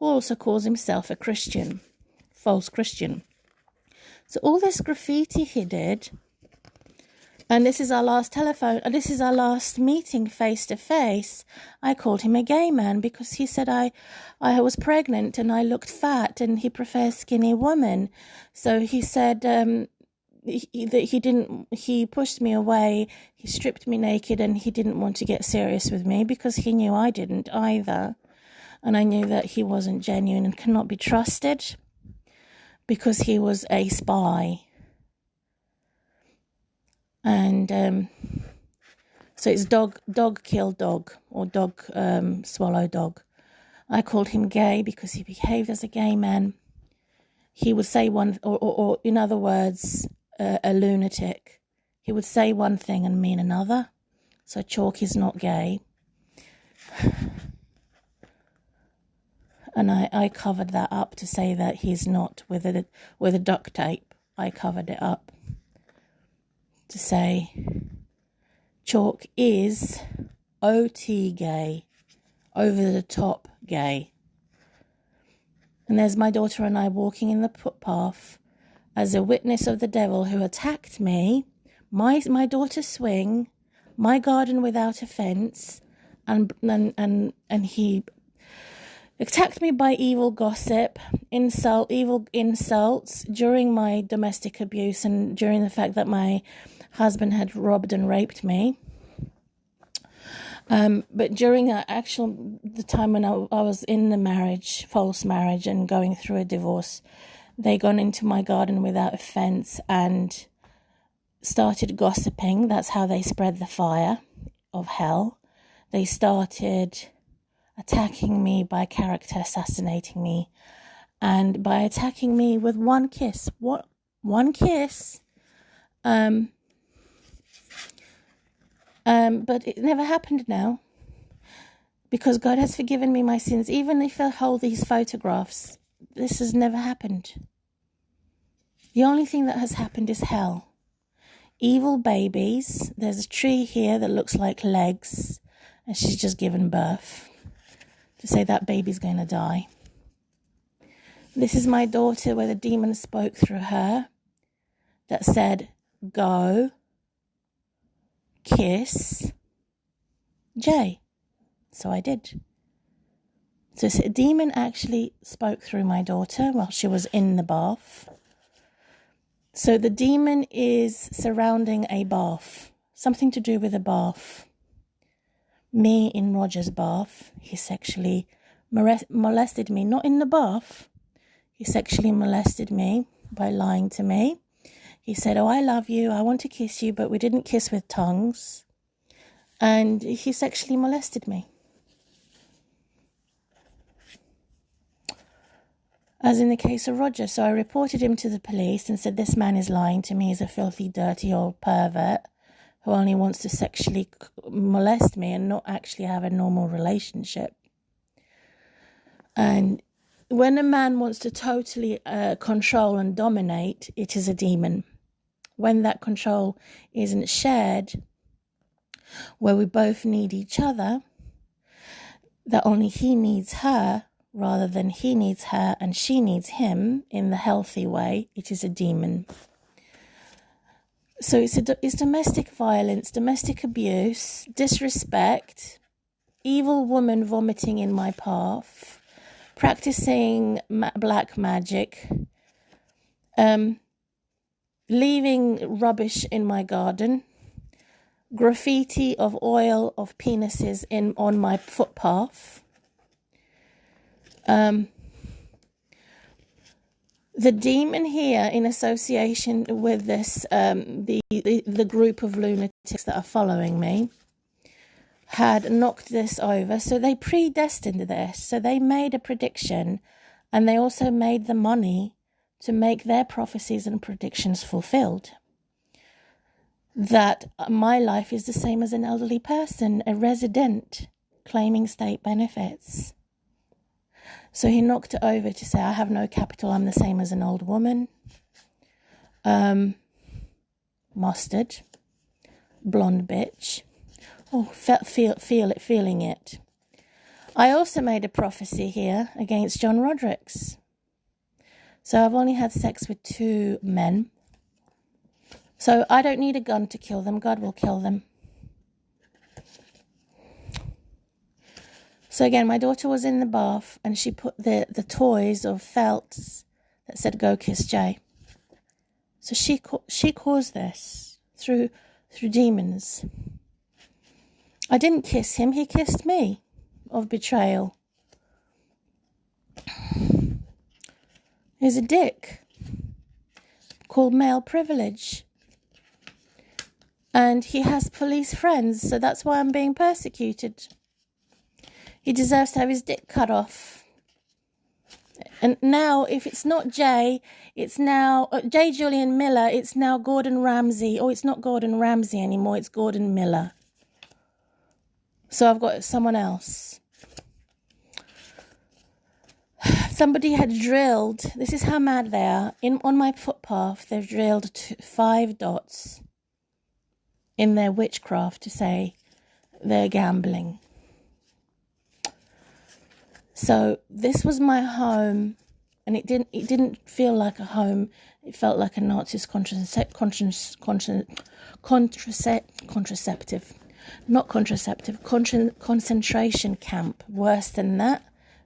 who also calls himself a Christian, false Christian. So all this graffiti he did, and this is our last this is our last meeting face to face. I called him a gay man because he said I was pregnant and I looked fat and he prefers skinny women. So he said he pushed me away, he stripped me naked, and he didn't want to get serious with me because he knew I didn't either. And I knew that he wasn't genuine and cannot be trusted because he was a spy. And so it's dog kill dog, or dog swallow dog. I called him gay because he behaved as a gay man. He would say one, or in other words, a lunatic. He would say one thing and mean another. So Chalk is not gay. And I covered that up to say that he's not with a duct tape. I covered it up to say Chalk is OT gay, over the top gay. And there's my daughter and I walking in the footpath as a witness of the devil who attacked me, my daughter's swing, my garden without a fence, and he attacked me by evil gossip, evil insults during my domestic abuse and during the fact that my husband had robbed and raped me. But during the time when I was in the marriage, false marriage, and going through a divorce, they gone into my garden without a fence and started gossiping. That's how they spread the fire of hell. They started attacking me by character assassinating me, and by attacking me with one kiss. What? One kiss? But it never happened now, because God has forgiven me my sins. Even if I hold these photographs, this has never happened. The only thing that has happened is hell. Evil babies. There's a tree here that looks like legs, and she's just given birth. To say that baby's going to die. This is my daughter, where the demon spoke through her, that said, go, kiss, Jay. So I did. So a demon actually spoke through my daughter while she was in the bath. So the demon is surrounding a bath, something to do with a bath. Me in Roger's bath, he sexually molested me, not in the bath. He sexually molested me by lying to me. He said, oh, I love you, I want to kiss you, but we didn't kiss with tongues. And he sexually molested me. As in the case of Roger. So I reported him to the police and said, this man is lying to me. He's a filthy, dirty old pervert who only wants to sexually molest me and not actually have a normal relationship. And when a man wants to totally control and dominate, it is a demon. When that control isn't shared, where we both need each other, that only he needs her rather than he needs her and she needs him in the healthy way, it is a demon. So it's domestic violence, domestic abuse, disrespect, evil woman vomiting in my path, practicing black magic, leaving rubbish in my garden, graffiti of oil of penises on my footpath. The demon here, in association with this, the group of lunatics that are following me, had knocked this over. So they predestined this. So they made a prediction, and they also made the money to make their prophecies and predictions fulfilled. That my life is the same as an elderly person, a resident claiming state benefits. So he knocked it over to say, I have no capital, I'm the same as an old woman. Mustard, blonde bitch. Oh, feeling it. I also made a prophecy here against John Roderick's. So I've only had sex with 2 men. So I don't need a gun to kill them. God will kill them. So again, my daughter was in the bath and she put the toys of felts that said, "Go kiss Jay." So she caused this through demons. I didn't kiss him. He kissed me of betrayal. He's a dick called male privilege. And he has police friends, so that's why I'm being persecuted. He deserves to have his dick cut off. And now, if it's not Jay, it's now J. Julian Miller, it's now Gordon Ramsay. Oh, it's not Gordon Ramsay anymore, it's Gordon Miller. So I've got someone else. Somebody had drilled, this is how mad they are, on my footpath, they've drilled 5 dots in their witchcraft to say they're gambling. So this was my home, and it didn't feel like a home. It felt like a Nazis concentration camp. Worse than that,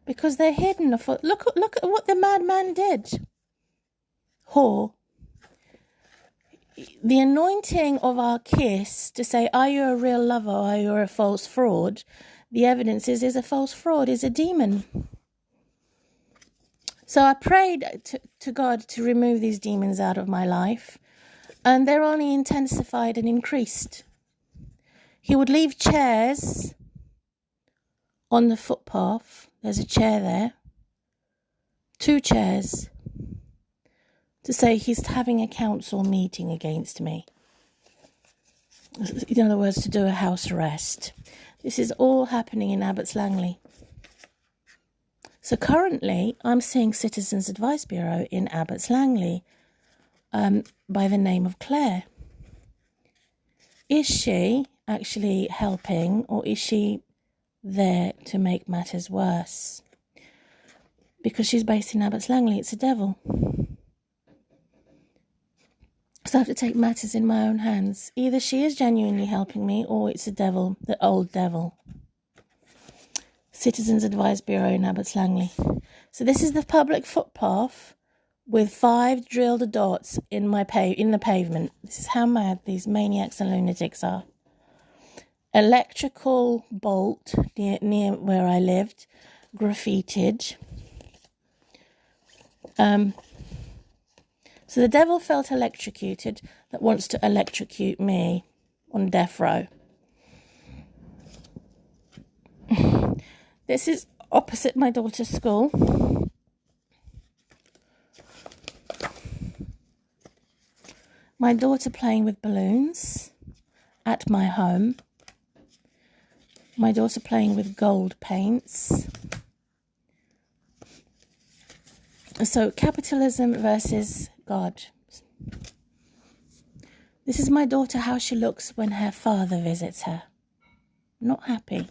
because they're hidden. Look at what the madman did. Whore. The anointing of our kiss to say, are you a real lover or are you a false fraud? The evidence is a false fraud, is a demon. So I prayed to God to remove these demons out of my life, and they're only intensified and increased. He would leave chairs on the footpath. There's a chair there. 2 chairs. To say he's having a council meeting against me. In other words, to do a house arrest. This is all happening in Abbots Langley. So currently, I'm seeing Citizens Advice Bureau in Abbots Langley by the name of Claire. Is she actually helping, or is she there to make matters worse? Because she's based in Abbots Langley, it's a devil. So I have to take matters in my own hands. Either she is genuinely helping me, or it's a devil, the old devil. Citizens Advice Bureau in Abbots Langley. So this is the public footpath with 5 drilled dots in the pavement. This is how mad these maniacs and lunatics are. Electrical bolt near where I lived, graffitied. So the devil felt electrocuted that wants to electrocute me on death row. This is opposite my daughter's school. My daughter playing with balloons at my home. My daughter playing with gold paints. So capitalism versus God. This is my daughter, how she looks when her father visits her. Not happy.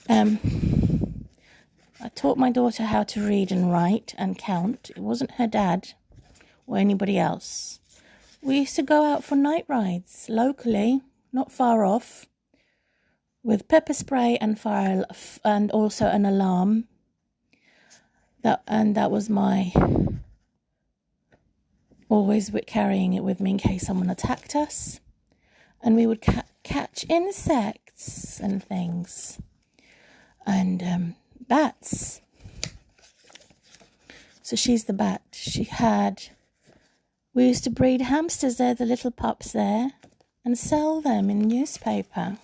I taught my daughter how to read and write and count. It wasn't her dad or anybody else. We used to go out for night rides locally, not far off, with pepper spray and fire, and also an alarm. That was my always carrying it with me in case someone attacked us. And we would catch insects and things. And bats. So she's the bat. We used to breed hamsters there, the little pups there, and sell them in newspaper.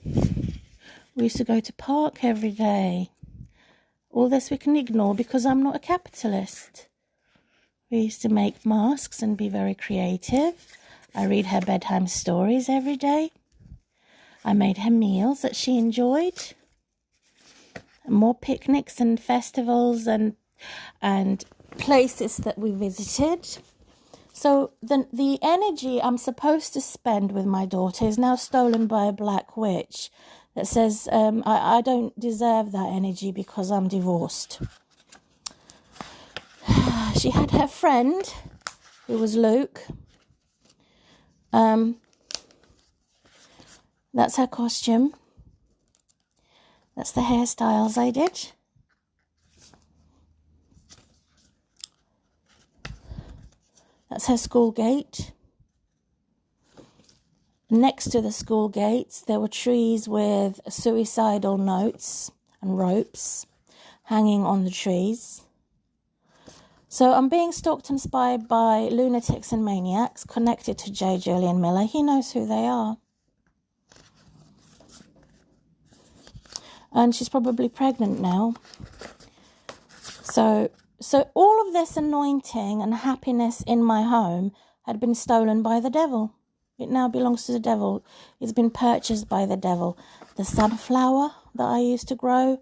We used to go to park every day. All this we can ignore because I'm not a capitalist. We used to make masks and be very creative. I read her bedtime stories every day. I made her meals that she enjoyed. More picnics and festivals and places that we visited. So the energy I'm supposed to spend with my daughter is now stolen by a black witch that says I don't deserve that energy because I'm divorced. She had her friend, who was Luke. That's her costume. That's the hairstyles I did. That's her school gate. Next to the school gates, there were trees with suicidal notes and ropes hanging on the trees. So I'm being stalked and spied by lunatics and maniacs connected to J. Julian Miller. He knows who they are. And she's probably pregnant now. So all of this anointing and happiness in my home had been stolen by the devil. It now belongs to the devil. It's been purchased by the devil. The sunflower that I used to grow